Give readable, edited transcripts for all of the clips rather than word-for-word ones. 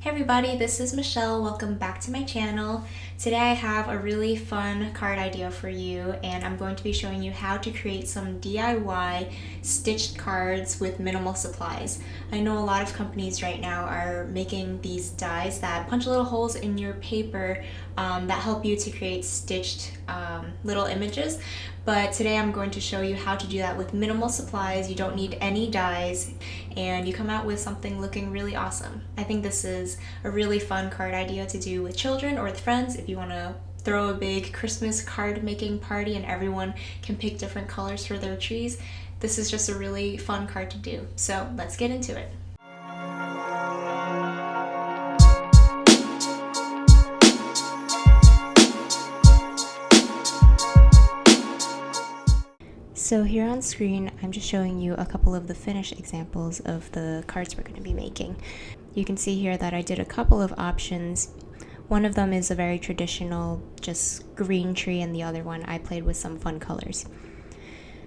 Hey everybody, this is Michelle. Welcome back to my channel. Today I have a really fun card idea for you, and I'm going to be showing you how to create some DIY stitched cards with minimal supplies. I know a lot of companies right now are making these dies that punch little holes in your paper that help you to create stitched little images. But today I'm going to show you how to do that with minimal supplies. You don't need any dies, and you come out with something looking really awesome. I think this is a really fun card idea to do with children or with friends if you want to throw a big Christmas card making party and everyone can pick different colors for their trees. This is just a really fun card to do. So let's get into it. So here on screen, I'm just showing you a couple of the finished examples of the cards we're going to be making. You can see here that I did a couple of options. One of them is a very traditional, just green tree, and the other one I played with some fun colors.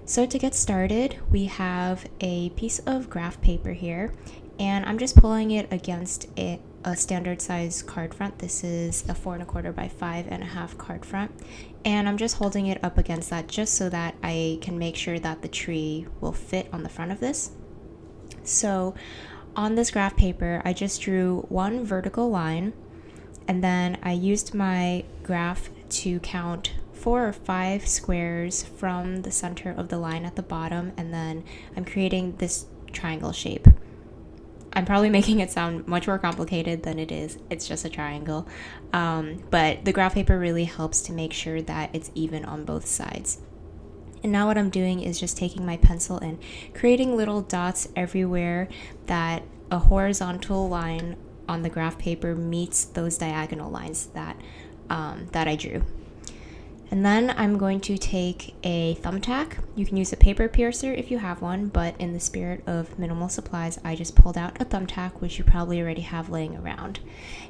So to get started, we have a piece of graph paper here, and I'm just pulling it against a standard size card front. This is a 4 1/4 by 5 1/2 card front, and I'm just holding it up against that just so that I can make sure that the tree will fit on the front of this. So on this graph paper, I just drew one vertical line, and then I used my graph to count 4 or 5 squares from the center of the line at the bottom, and then I'm creating this triangle shape. I'm probably making it sound much more complicated than it is. It's just a triangle. But the graph paper really helps to make sure that it's even on both sides. And now what I'm doing is just taking my pencil and creating little dots everywhere that a horizontal line on the graph paper meets those diagonal lines that I drew. And then I'm going to take a thumbtack. You can use a paper piercer if you have one, but in the spirit of minimal supplies, I just pulled out a thumbtack, which you probably already have laying around.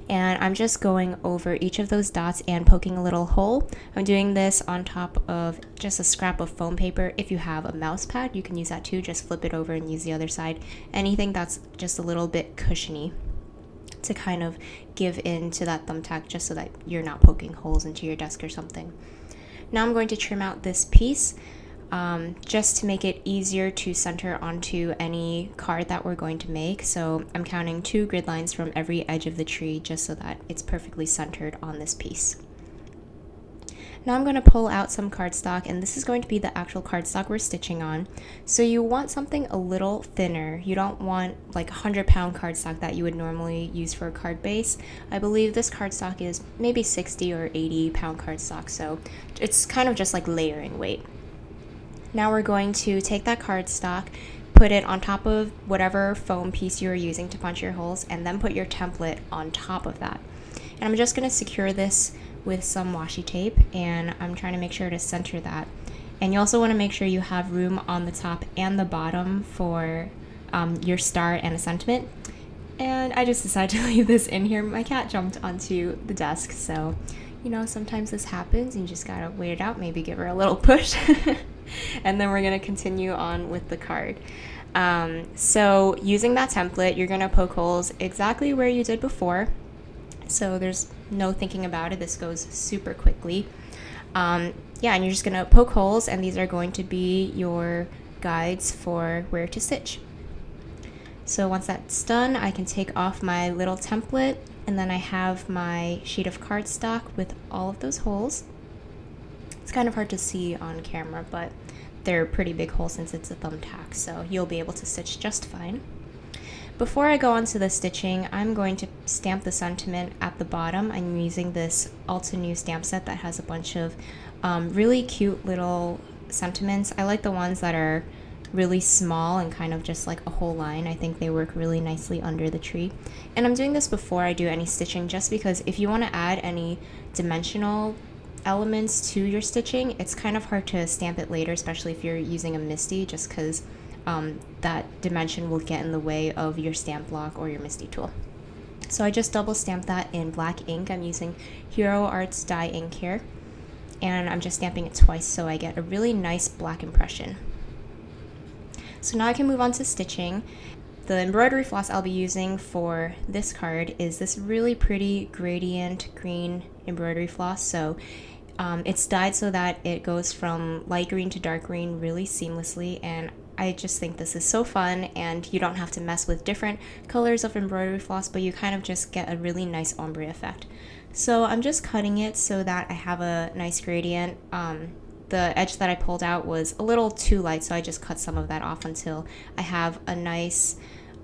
And I'm just going over each of those dots and poking a little hole. I'm doing this on top of just a scrap of foam paper. If you have a mouse pad, you can use that too. Just flip it over and use the other side. Anything that's just a little bit cushiony to kind of give in to that thumbtack, just so that you're not poking holes into your desk or something. Now I'm going to trim out this piece just to make it easier to center onto any card that we're going to make. So I'm counting 2 grid lines from every edge of the tree just so that it's perfectly centered on this piece. Now I'm going to pull out some cardstock, and this is going to be the actual cardstock we're stitching on. So you want something a little thinner. You don't want like 100-pound cardstock that you would normally use for a card base. I believe this cardstock is maybe 60 or 80-pound cardstock, so it's kind of just like layering weight. Now we're going to take that cardstock, put it on top of whatever foam piece you're using to punch your holes, and then put your template on top of that. And I'm just going to secure this with some washi tape, and I'm trying to make sure to center that. And you also want to make sure you have room on the top and the bottom for your star and a sentiment. And I just decided to leave this in here. My cat jumped onto the desk, so you know, sometimes this happens. You just gotta wait it out, maybe give her a little push. And then we're gonna continue on with the card. So using that template, you're gonna poke holes exactly where you did before. So there's no thinking about it. This goes super quickly. And you're just gonna poke holes, and these are going to be your guides for where to stitch. So once that's done, I can take off my little template, and then I have my sheet of cardstock with all of those holes. It's kind of hard to see on camera, but they're pretty big holes since it's a thumbtack, so you'll be able to stitch just fine. Before I go on to the stitching, I'm going to stamp the sentiment at the bottom. I'm using this Ulta New stamp set that has a bunch of really cute little sentiments. I like the ones that are really small and kind of just like a whole line. I think they work really nicely under the tree. And I'm doing this before I do any stitching, just because if you want to add any dimensional elements to your stitching, it's kind of hard to stamp it later, especially if you're using a MISTI, just because that dimension will get in the way of your stamp block or your MISTI tool. So I just double stamped that in black ink. I'm using Hero Arts dye ink here, and I'm just stamping it twice so I get a really nice black impression. So now I can move on to stitching. The embroidery floss I'll be using for this card is this really pretty gradient green embroidery floss. So it's dyed so that it goes from light green to dark green really seamlessly, and I just think this is so fun, and you don't have to mess with different colors of embroidery floss, but you kind of just get a really nice ombre effect. So I'm just cutting it so that I have a nice gradient. The edge that I pulled out was a little too light, so I just cut some of that off until I have a nice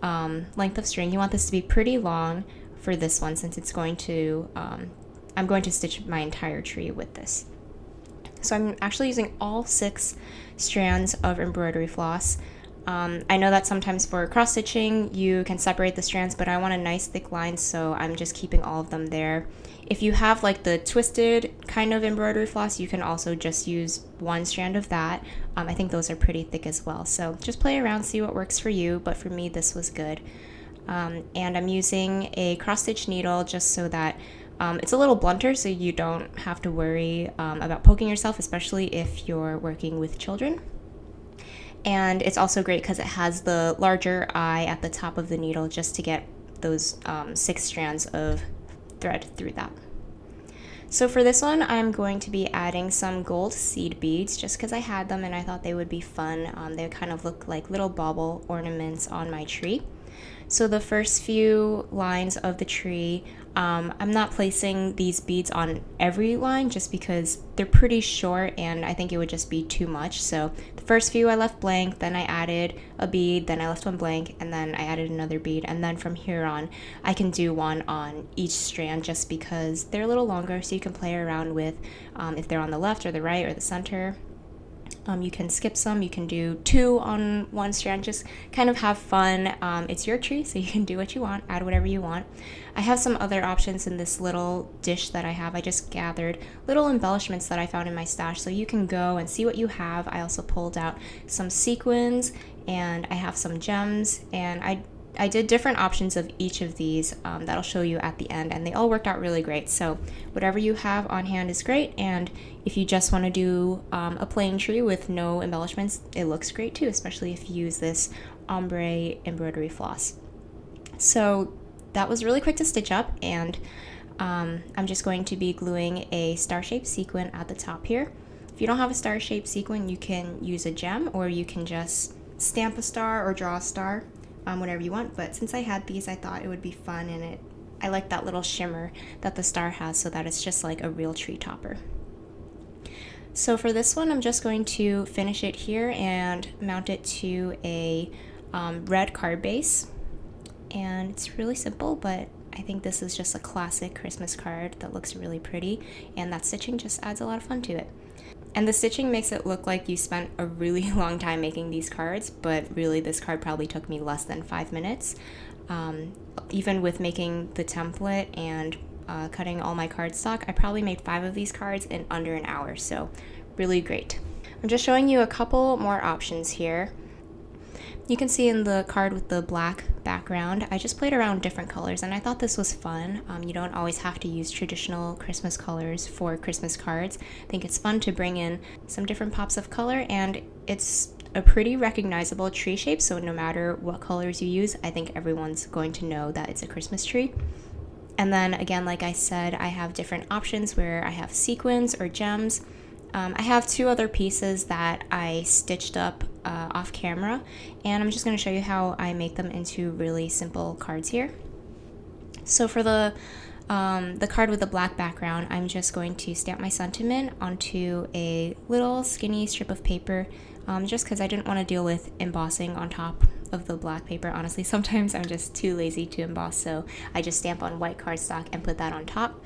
length of string. You want this to be pretty long for this one, since it's going to I'm going to stitch my entire tree with this. So I'm actually using all 6 strands of embroidery floss. I know that sometimes for cross stitching you can separate the strands, but I want a nice thick line, so I'm just keeping all of them there. If you have like the twisted kind of embroidery floss, you can also just use 1 strand of that. I think those are pretty thick as well, so just play around, see what works for you, but for me this was good. And I'm using a cross stitch needle just so that it's a little blunter, so you don't have to worry about poking yourself, especially if you're working with children. And it's also great because it has the larger eye at the top of the needle just to get those 6 strands of thread through that. So for this one, I'm going to be adding some gold seed beads just because I had them and I thought they would be fun. They kind of look like little bauble ornaments on my tree. So the first few lines of the tree, I'm not placing these beads on every line just because they're pretty short and I think it would just be too much. So the first few I left blank, then I added a bead, then I left one blank, and then I added another bead. And then from here on, I can do one on each strand just because they're a little longer, so you can play around with if they're on the left or the right or the center. You can skip some, you can do 2 on 1 strand, just kind of have fun. It's your tree, so you can do what you want, add whatever you want. I have some other options in this little dish that I have. I just gathered little embellishments that I found in my stash, so you can go and see what you have. I also pulled out some sequins, and I have some gems, and I did different options of each of these that I'll show you at the end, and they all worked out really great. So whatever you have on hand is great, and if you just want to do a plain tree with no embellishments, it looks great too, especially if you use this ombre embroidery floss. So that was really quick to stitch up, and I'm just going to be gluing a star-shaped sequin at the top here. If you don't have a star-shaped sequin, you can use a gem, or you can just stamp a star or draw a star. Whatever you want, but since I had these, I thought it would be fun, and I like that little shimmer that the star has so that it's just like a real tree topper. So for this one, I'm just going to finish it here and mount it to a red card base, and it's really simple, but I think this is just a classic Christmas card that looks really pretty, and that stitching just adds a lot of fun to it. And the stitching makes it look like you spent a really long time making these cards, but really this card probably took me less than 5 minutes. Even with making the template and cutting all my cardstock, I probably made 5 of these cards in under an hour, so really great. I'm just showing you a couple more options here. You can see in the card with the black background, I just played around different colors, and I thought this was fun. You don't always have to use traditional Christmas colors for Christmas cards. I think it's fun to bring in some different pops of color, and it's a pretty recognizable tree shape, so no matter what colors you use, I think everyone's going to know that it's a Christmas tree. And then again, like I said, I have different options where I have sequins or gems. I have 2 other pieces that I stitched up off camera, and I'm just going to show you how I make them into really simple cards here. So for the card with the black background, I'm just going to stamp my sentiment onto a little skinny strip of paper, just because I didn't want to deal with embossing on top of the black paper. Honestly, sometimes I'm just too lazy to emboss, so I just stamp on white cardstock and put that on top.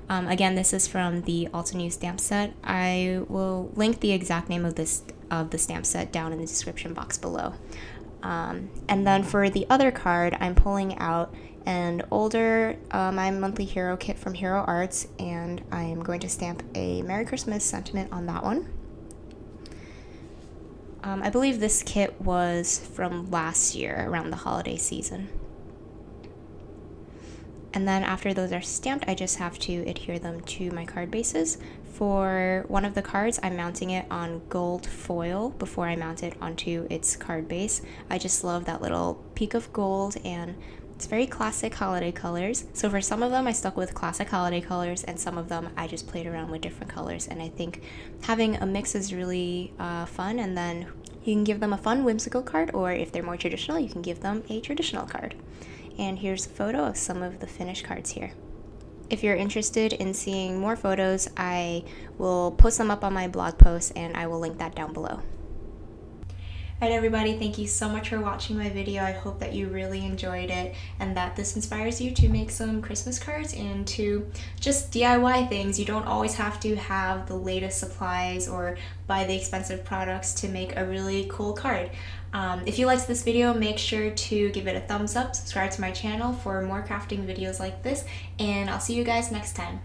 Again, this is from the Altenew stamp set. I will link the exact name of the stamp set down in the description box below. And then for the other card, I'm pulling out an older My Monthly Hero kit from Hero Arts, and I am going to stamp a Merry Christmas sentiment on that one. I believe this kit was from last year around the holiday season. And then after those are stamped, I just have to adhere them to my card bases. For one of the cards, I'm mounting it on gold foil before I mount it onto its card base. I just love that little peak of gold, and it's very classic holiday colors. So for some of them, I stuck with classic holiday colors, and some of them I just played around with different colors. And I think having a mix is really fun, and then you can give them a fun, whimsical card, or if they're more traditional, you can give them a traditional card. And here's a photo of some of the finished cards here. If you're interested in seeing more photos, I will post them up on my blog post, and I will link that down below. Alright everybody, thank you so much for watching my video. I hope that you really enjoyed it and that this inspires you to make some Christmas cards and to just DIY things. You don't always have to have the latest supplies or buy the expensive products to make a really cool card. If you liked this video, make sure to give it a thumbs up, subscribe to my channel for more crafting videos like this, and I'll see you guys next time.